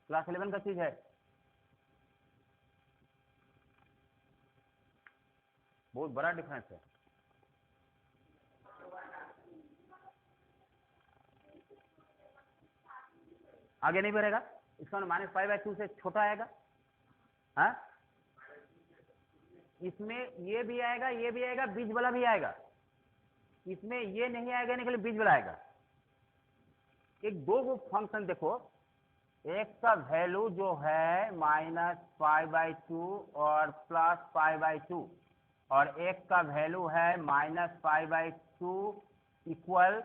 क्लास 11 का चीज है। बहुत बड़ा डिफरेंस है। आगे नहीं बढ़ेगा, इसका -π/2 से छोटा आएगा। हाँ, इसमें ये भी आएगा, ये भी आएगा, बीच वाला भी आएगा। इसमें ये नहीं आएगा, नहीं, बीच वाला आएगा। एक दो फंक्शन देखो, एक का वैल्यू जो है -π/2 और +π/2, और एक का वैल्यू है -π/2 इक्वल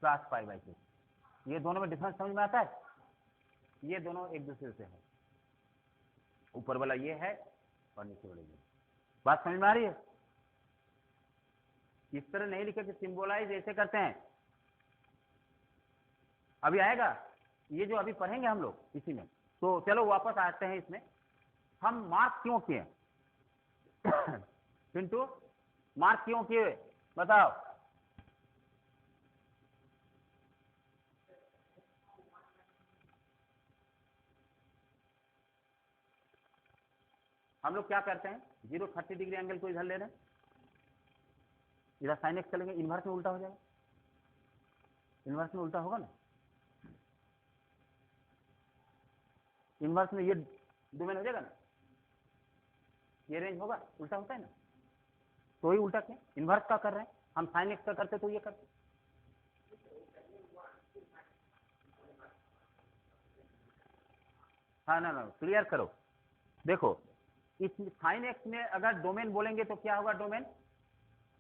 +π/2। ये दोनों में डिफरेंस समझ में आता है? ये दोनों एक दूसरे से है, ऊपर वाला ये है और नीचे वाला ये। बात समझ में आ रही है? इस तरह नहीं लिखे कि सिंबोलाइज ऐसे करते हैं। अभी आएगा ये जो अभी पढ़ेंगे हम लोग इसी में। तो चलो वापस आते हैं इसमें। हम मार्क क्यों किए पिंटू? मार्क क्यों किए बताओ? हम लोग क्या करते हैं, 0-30 डिग्री एंगल को इधर ले रहे हैं, इधर sin x चलेंगे, इन्वर्स में उल्टा हो जाएगा। इन्वर्स में उल्टा होगा ना, इन्वर्स में ये डोमेन हो जाएगा ना, ये रेंज होगा, उल्टा होता है ना। तो ही उल्टा क्यों? इन्वर्स का कर रहे हैं हम, sin x का करते तो ये करते। हाँ ना, क्लियर करो। देखो इस sin x में अगर डोमेन बोलेंगे तो क्या होगा? डोमेन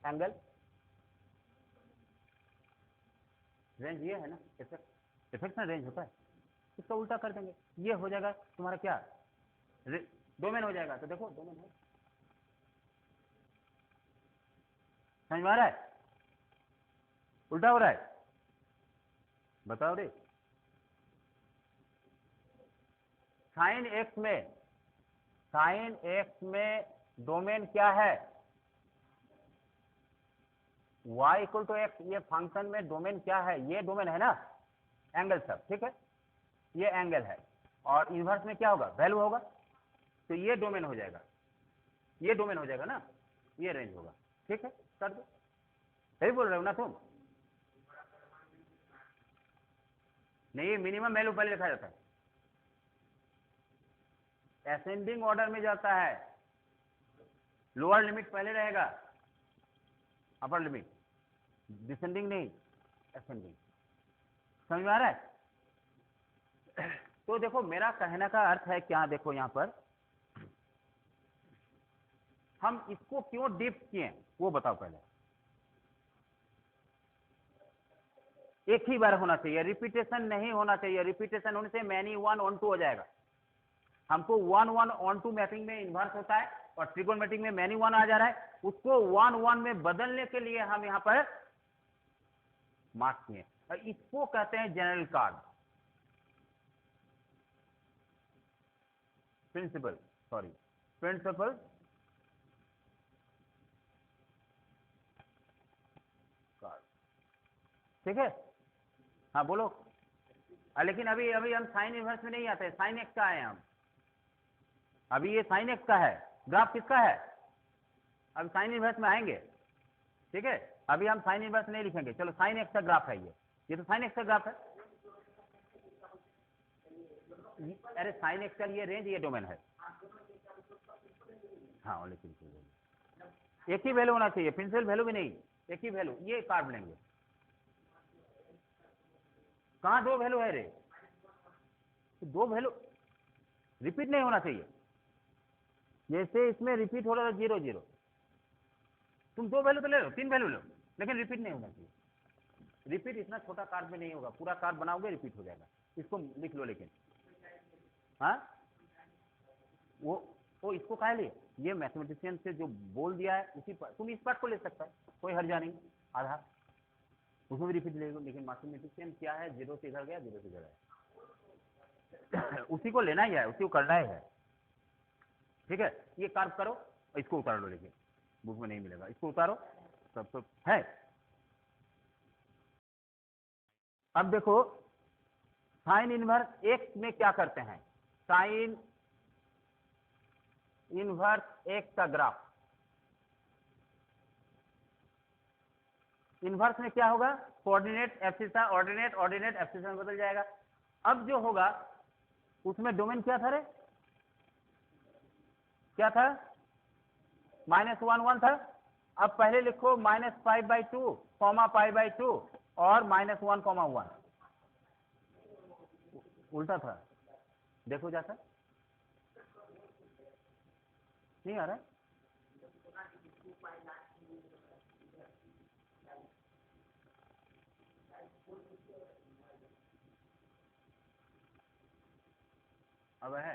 एंगल, रेंज ये है ना, इफेक्ट, इफेक्ट ना रेंज होता है। इसका उल्टा कर देंगे, ये हो जाएगा तुम्हारा क्या? डोमेन हो जाएगा। तो देखो डोमेन है, समझ में आ रहा है? उल्टा हो रहा है, बताओ रे। साइन एक्स में डोमेन क्या है? y equal to x. ये फंक्शन में डोमेन क्या है? ये डोमेन है ना, एंगल सब, ठीक है, ये एंगल है। और इन्वर्स में क्या होगा? वैल्यू होगा। तो ये डोमेन हो जाएगा, ये डोमेन हो जाएगा ना, ये रेंज होगा। ठीक है, कर दो। सही बोल रहे हो ना तुम? नहीं, ये मिनिमम वैल्यू पहले लिखा जाता है, असेंडिंग ऑर्डर में जाता है। लोअर लिमिट पहले रहेगा, अपर लिमिट, डिसेंडिंग नहीं, असेंडिंग। समझ में आ रहा है? तो देखो मेरा कहने का अर्थ है क्या, देखो यहां पर हम इसको क्यों डिप किए वो बताओ पहले। एक ही बार होना चाहिए, रिपीटेशन नहीं होना चाहिए। रिपीटेशन होने से मैनी 1 on 2 हो जाएगा। हमको 1 1 on 2 मैपिंग में इन्वर्स होता है और ट्रिगोनोमेट्रिक में मैनी 1 आ जा रहा है। उसको 1 1 में बदलने के लिए हम यहां पर मार्क किए। इसको कहते हैं general card, principal, sorry, principal card. ठीक है, हाँ बोलो। लेकिन अभी अभी हम साइन इनवर्स में नहीं आते, साइन एक्स का आए हम। अभी ये साइन एक्स का है, ग्राफ किसका है? अब साइन इनवर्स में आएंगे। ठीक है, अभी हम साइन इनवर्स नहीं लिखेंगे। चलो, साइन एक्स का ग्राफ है ये तो साइन एक्स का ग्राफ है। अरे साइन एक्स का ये रेंज, ये डोमेन है। हाँ, ओनली प्रिंसिपल वैल्यू, एक ही वैल्यू होना चाहिए, प्रिंसिपल वैल्यू भी नहीं, एक ही वैल्यू। ये कार्ड लेंगे। कहाँ दो वैल्यू है रे? दो वैल्यू रिपीट नहीं होना चाहिए। जैसे इसमें रिपीट हो रहा था 0 0, तुम दो वैल्यू तो ले लो, 3 वैल्यू लो, लेकिन रिपीट नहीं होना चाहिए। रिपीट इतना छोटा कार्ड में नहीं होगा, पूरा कार्ड बनाओगे रिपीट हो जाएगा। इसको लिख लो। लेकिन हाँ, वो इसको कहा लिए, ये मैथमेटिशियन से जो बोल दिया है उसी पर तुम इस पार्ट को ले सकता है, कोई हर्जा नहीं। आधा उसमें भी रिपीट ले लो, लेकिन मैथमेटिशियन क्या है, 0 से इधर गया, 0 से इधर आया। उसी को लेना ही है, उसी को करना ही है। ठीक है, ये कार्व करो, इसको उतार लो, देखिए बुक में नहीं मिलेगा, इसको उतारो, सब तो है। अब देखो साइन इनवर्स एक्स में क्या करते हैं, साइन इनवर्स एक्स का ग्राफ, इनवर्स में क्या होगा, coordinate abscissa ordinate, ordinate abscissa में बदल जाएगा। अब जो होगा उसमें डोमेन क्या था रे, क्या था, -1 1 था। अब पहले लिखो -π/2 कॉमा π/2 और -1,1 उल्टा था, देखो जाकर नहीं आ रहा है? अब है,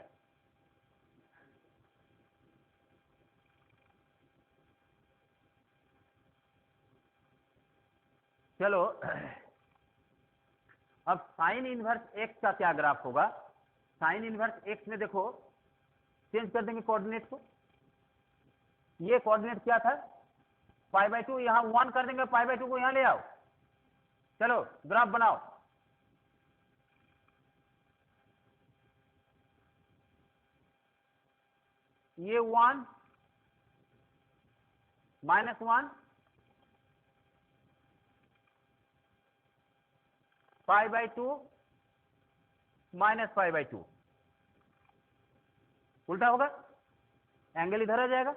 चलो अब साइन इनवर्स एक्स का क्या ग्राफ होगा, साइन इनवर्स एक्स में देखो चेंज कर देंगे कोऑर्डिनेट को, ये कोऑर्डिनेट क्या था π/2, यहां 1 कर देंगे, π/2 को यहां ले आओ, चलो ग्राफ बनाओ। ये 1 -1 π/2 -π/2 उल्टा होगा, एंगल इधर आ जाएगा।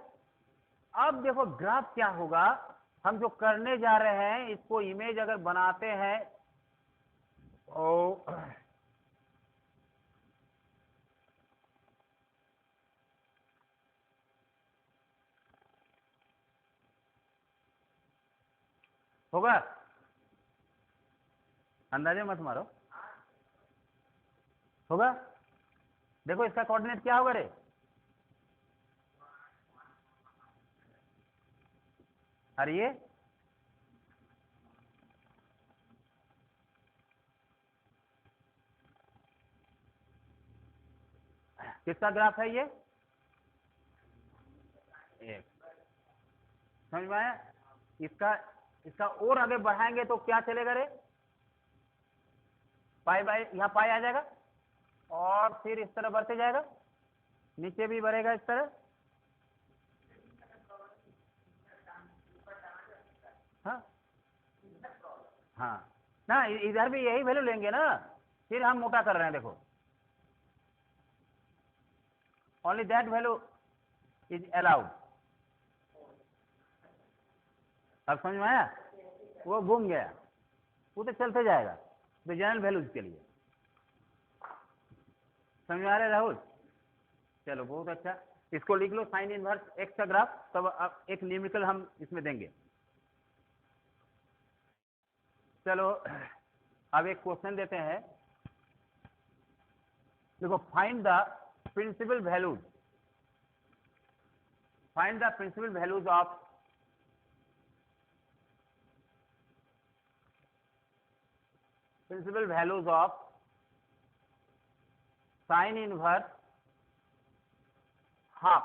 अब देखो ग्राफ क्या होगा, हम जो करने जा रहे हैं इसको इमेज अगर बनाते हैं ओ होगा, अंदाजे मत मारो, होगा। देखो इसका कोऑर्डिनेट क्या होगा रे, अरे ये किसका ग्राफ है, ये एक, समझ में आया? इसका इसका और आगे बढ़ाएंगे तो क्या चलेगा रे, यहाँ पाई आ जाएगा और फिर इस तरह बढ़ते जाएगा, नीचे भी बढ़ेगा इस तरह, हाँ हाँ ना, इधर भी यही वैल्यू लेंगे ना, फिर हम मोटा कर रहे हैं, देखो only that value is allowed. अब समझ में आया, वो घूम गया, वो तो चलते जाएगा जनरल वैल्यूज के लिए, समझ में आ रहा है राहुल? चलो बहुत अच्छा, इसको लिख लो साइन इनवर्स एक्स का ग्राफ, तब अब एक न्यूमेरिकल हम इसमें देंगे। चलो अब एक क्वेश्चन देते हैं, देखो find the principal values, find the principal values of sine inverse half,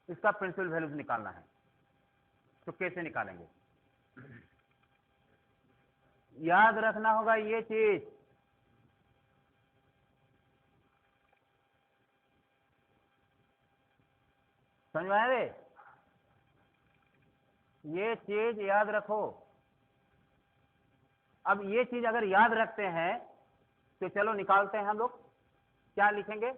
इसका प्रिंसिपल वैल्यूज निकालना है, तो कैसे निकालेंगे, याद रखना होगा ये चीज, समझ में आया रे, ये चीज याद रखो। अब ये चीज अगर याद रखते हैं तो चलो निकालते हैं हम लोग, क्या लिखेंगे,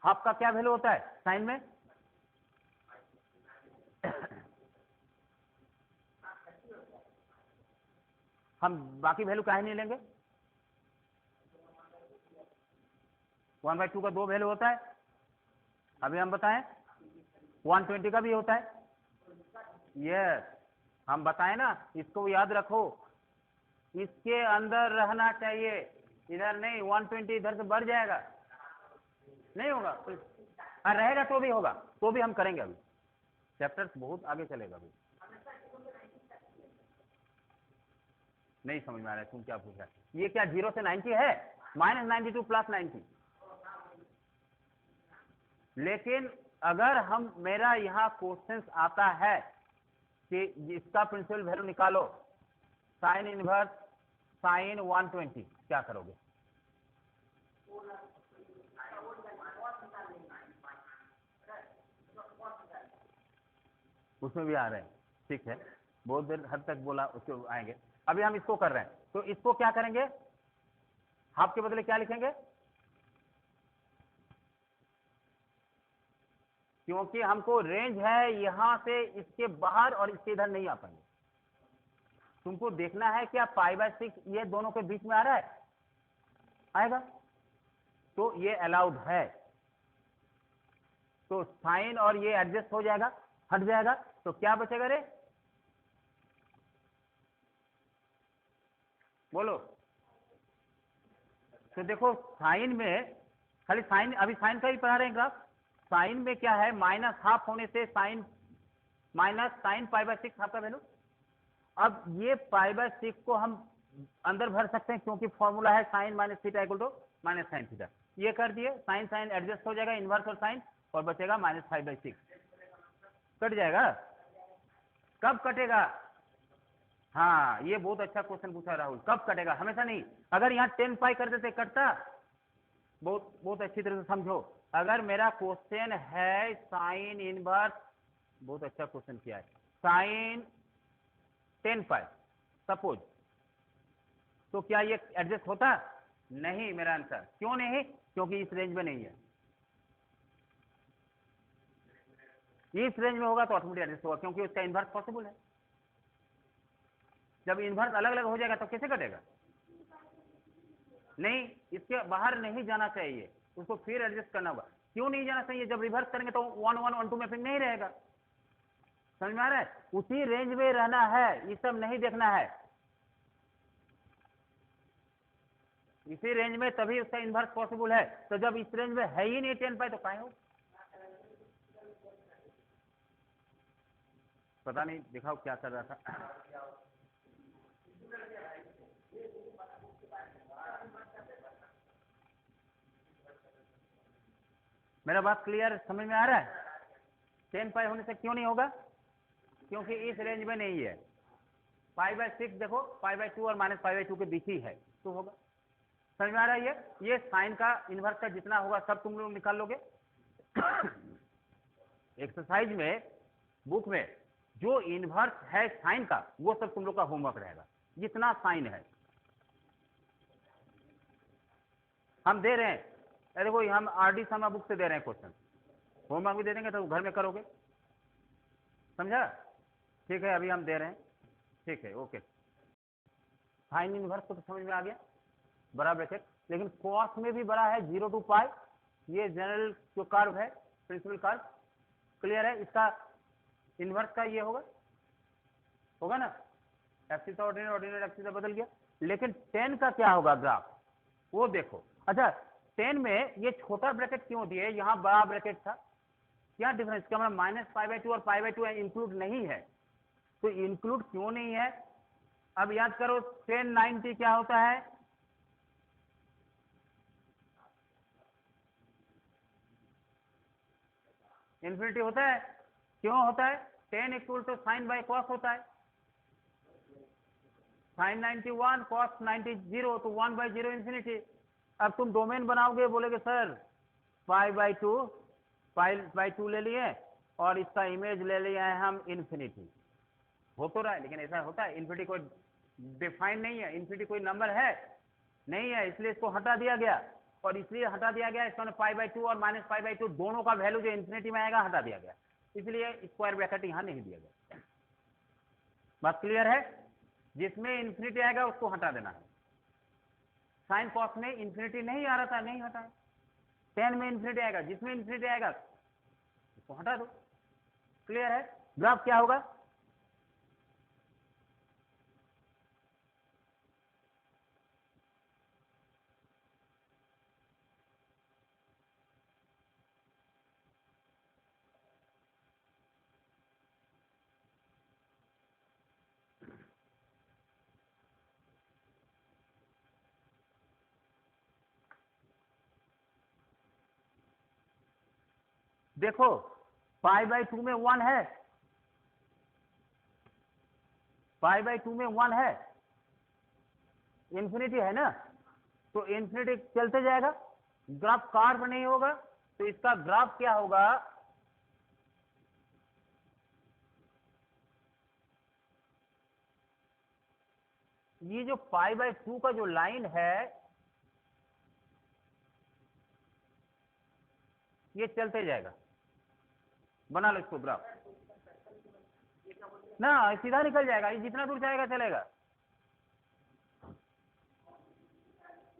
हाफ का क्या वैल्यू होता है साइन में, हम बाकी वैल्यू काहे नहीं लेंगे, 1/2 का 2 वैल्यू होता है, अभी हम बताएं 120 का भी होता है, यस हम बताएं ना, इसको याद रखो, इसके अंदर रहना चाहिए, इधर नहीं, 120 इधर से बढ़ जाएगा, नहीं होगा, हाँ रहेगा तो भी होगा, तो भी हम करेंगे अभी, चैप्टर बहुत आगे चलेगा अभी। नहीं समझ में आ रहा है तुम क्या पूछ रहा है। ये क्या 0 से 90 है? -92 + 90। लेकिन अगर हम, मेरा यहाँ क्वेश्चन आता है कि इसका प्रिंसिपल वैल्यू निकालो, साइन इनवर्स साइन 120, क्या करोगे? उसमें भी आ रहे हैं, ठीक है, बहुत देर हद तक बोला, उसको आएंगे। अभी हम इसको कर रहे हैं, तो इसको क्या करेंगे, हाफ के बदले क्या लिखेंगे? क्योंकि हमको रेंज है यहां से इसके बाहर और इसके इधर नहीं आ पाएंगे। तुमको देखना है क्या π/6 ये दोनों के बीच में आ रहा है, आएगा तो ये अलाउड है, तो साइन और ये एडजस्ट हो जाएगा, हट जाएगा, तो क्या बचेगा रे, बोलो। तो देखो साइन में, खाली साइन, अभी साइन का ही पढ़ा रहे हैं ग्राफ। साइन में क्या है, -½ होने से साइन π/6 आपका वैल्यू। अब ये π/6 को हम अंदर भर सकते हैं, क्योंकि फॉर्मूला है साइन - थीटा = -sin थीटा। ये कर दिए, साइन साइन एडजस्ट हो जाएगा, इनवर्स और साइन, और बचेगा -π/6, कट जाएगा। कब कटेगा? हाँ ये बहुत अच्छा क्वेश्चन पूछा राहुल, कब कटेगा? हमेशा नहीं। अगर यहाँ 10π कर देते कटता। बहुत बहुत अच्छी तरह से समझो। अगर मेरा क्वेश्चन है साइन इनवर्स, बहुत अच्छा क्वेश्चन किया है, साइन 10π सपोज, तो क्या ये एडजस्ट होता? नहीं, मेरा आंसर। क्यों नहीं? क्योंकि इस रेंज में नहीं है। इस रेंज में होगा तो ऑटोमेटिक एडजस्ट होगा, क्योंकि उसका इनवर्स पॉसिबल है। जब इनवर्स अलग अलग हो जाएगा तो कैसे कटेगा? नहीं, इसके बाहर नहीं जाना चाहिए, उसको फिर एडजस्ट करना होगा। क्यों नहीं जाना चाहिए? जब रिवर्स करेंगे तो 1 1 1 2 मैपिंग नहीं रहेगा। समझ में आ रहा है? उसी रेंज में रहना है, ये सब नहीं देखना है। इसी रेंज में तभी उसका इनवर्स पॉसिबल है। तो जब इस रेंज में है ही नहीं 10π तो काहे हो? पता नहीं, दिखाओ क्या कर रहा था। मेरा बात क्लियर समझ में आ रहा है? 10π होने से क्यों नहीं होगा? क्योंकि इस रेंज में नहीं है। π/6 देखो, π/2 और -π/2 के बीच ही है, तो होगा। समझ में आ रहा है? ये साइन का इनवर्स का जितना होगा सब तुम लोग निकाल लोगे। एक्सरसाइज में, बुक में जो इनवर्स है साइन का, वो सब तुम लोग का होमवर्क रहेगा, जितना साइन है हम दे रहे हैं। अरे वो हम RD शर्मा बुक से दे रहे हैं क्वेश्चन, होमवर्क भी दे देंगे तो घर में करोगे, समझा? ठीक है, अभी हम दे रहे हैं, ठीक है, ओके। साइन इनवर्स को तो समझ में आ गया, बड़ा ब्रैकेट। लेकिन कॉस में भी बड़ा है, 0 to π, ये जनरल जो कर्व है, प्रिंसिपल कर्व, क्लियर है? इसका इनवर्स का ये होगा ना, एब्सिसा ऑर्डिनरी, ऑर्डिनरी एब्सिसा बदल गया। लेकिन 10 का क्या होगा ग्राफ, वो देखो। अच्छा, 10 में ये छोटा ब्रैकेट क्यों दिए, यहाँ बड़ा ब्रैकेट था, क्या डिफरेंस? क्या मतलब -π/2 और π/2 इंक्लूड नहीं है, तो इंक्लूड क्यों नहीं है? अब याद करो 1090 क्या होता है? इन्फिनिटी होता है। क्यों होता है? 10 = sin/cos होता है। sin 91 cos 90 0, तो 1/0 इन्फिनिटी। अब तुम डोमेन बनाओगे, बोलेगे सर π/2 ले लिए और इसका इमेज ले लिया है हम इन्फिनिटी। हो तो रहा है, लेकिन ऐसा होता है? इन्फिनिटी कोई डिफाइन नहीं है, इन्फिनिटी कोई नंबर है नहीं है, इसलिए इसको हटा दिया गया। और इसलिए हटा दिया गया, इसका π/2 और -π/2 दोनों का वैल्यू जो इन्फिनिटी में आएगा हटा दिया गया, इसलिए स्क्वायर ब्रैकेट यहां नहीं दिया गया। बात क्लियर है? जिसमें इन्फिनिटी आएगा उसको हटा देना है। साइन कॉस में इन्फिनिटी नहीं आ रहा था, नहीं हटा है। 10 में इन्फिनिटी आएगा, जिसमें इन्फिनिटी आएगा उसको हटा दो। क्लियर है? ग्राफ क्या होगा? देखो π/2 में 1 है, π/2 में 1 है, इंफिनिटी है ना, तो इंफिनिटी चलते जाएगा, ग्राफ कार्व नहीं होगा, तो इसका ग्राफ क्या होगा, ये जो π/2 का जो लाइन है ये चलते जाएगा, बना लो इसको ग्राफ ना, सीधा निकल जाएगा, ये जितना दूर जाएगा चलेगा।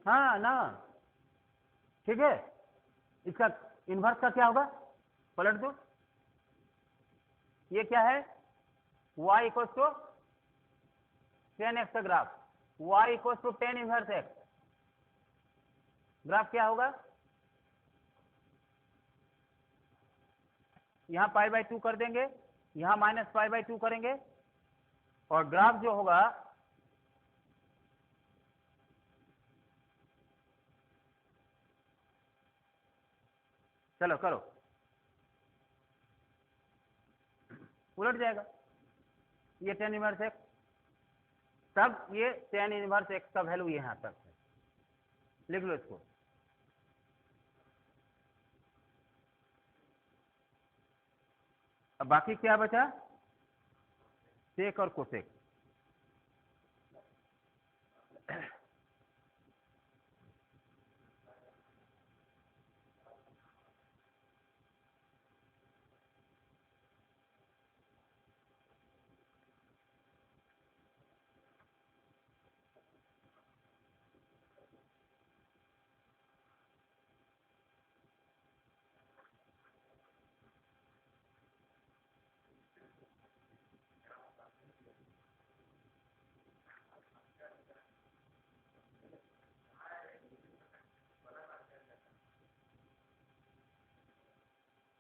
हाँ ना, ठीक है, इसका इन्वर्स का क्या होगा, पलट दो, ये क्या है, y इक्वल टू 10x का graph, y equal to 10 inverse x, graph क्या होगा, यहां π/2 कर देंगे, यहां -π/2 करेंगे, और ग्राफ जो होगा चलो करो, उलट जाएगा, ये 10 इनवर्स x, तब ये 10 इनवर्स x का वैल्यू यहां तक है, लिख लो इसको। अब बाकी क्या बचा, सेक और कोसेक।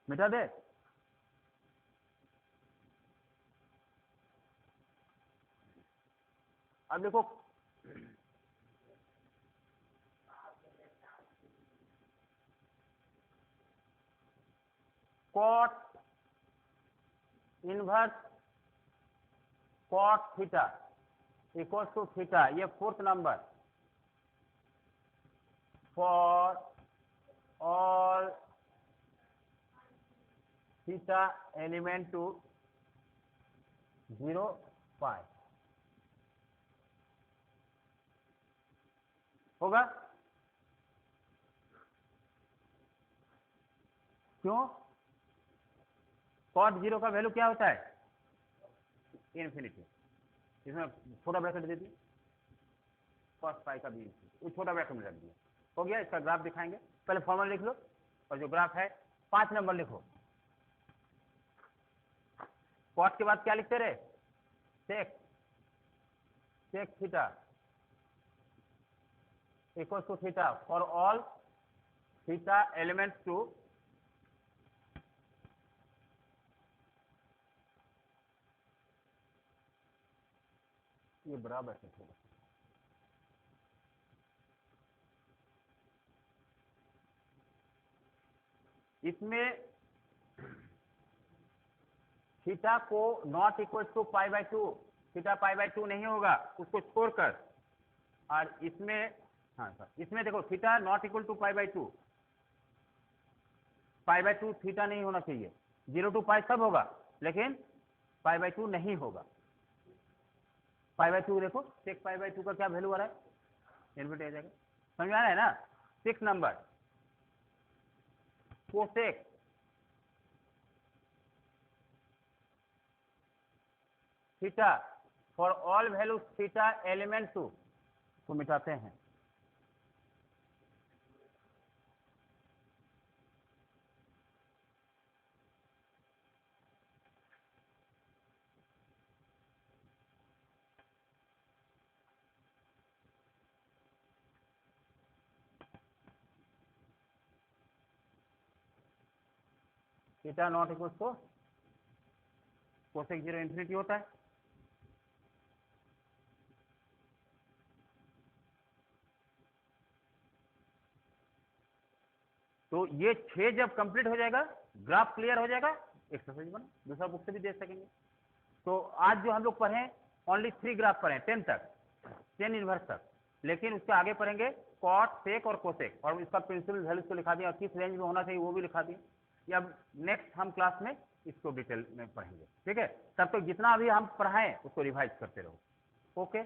मिटा दे, अब देखो cot inverse cot theta equal to theta, ये fourth number, for all theta element to 0 5 होगा, क्यों, कॉट 0 का वैल्यू क्या होता है, इन्फिनिटी, इसमें छोटा ब्रैकेट दे दिए, cos पाई का भी वो छोटा ब्रैकेट में रख दिया, हो गया। इसका ग्राफ दिखाएंगे, पहले फॉर्मूला लिख लो, और जो ग्राफ है 5 नंबर लिखो, कॉट के बाद क्या लिखते रहे, sec, sec theta equal to theta for all theta elements to ये बराबर है, इसमें थीटा को नॉट इक्वल टू π/2, थीटा π/2 नहीं होगा, उसको छोड़कर, और इसमें हाँ सर, इसमें देखो theta not equal to π/2, π/2 theta नहीं होना चाहिए, 0 to π सब होगा, लेकिन π/2 नहीं होगा, π/2 देखो, सेक π/2 का क्या वैल्यू आ रहा है, इनवर्ट आ जाएगा, समझ में आ रहा है ना। 6 number cosec theta for all value theta element to को मिटाते हैं, theta not equal to cosec 0 infinity होता है, तो ये 6 जब कंप्लीट हो जाएगा, ग्राफ क्लियर हो जाएगा, एक्सरसाइज बना, दूसरा बुक से भी दे सकेंगे। तो आज जो हम लोग पढ़े ओनली 3 ग्राफ पढ़े 10 तक, 10 इनवर्स तक, लेकिन उसके आगे पढ़ेंगे कॉट, सेक और कोसेक, और इसका प्रिंसिपल वैल्यूज को लिखा दिया और किस रेंज में होना चाहिए वो भी लिखा दिया। अब नेक्स्ट हम क्लास में इसको डिटेल में पढ़ेंगे, ठीक है। तब तक जितना अभी हम पढ़ाएं उसको रिवाइज करते रहो। ओके।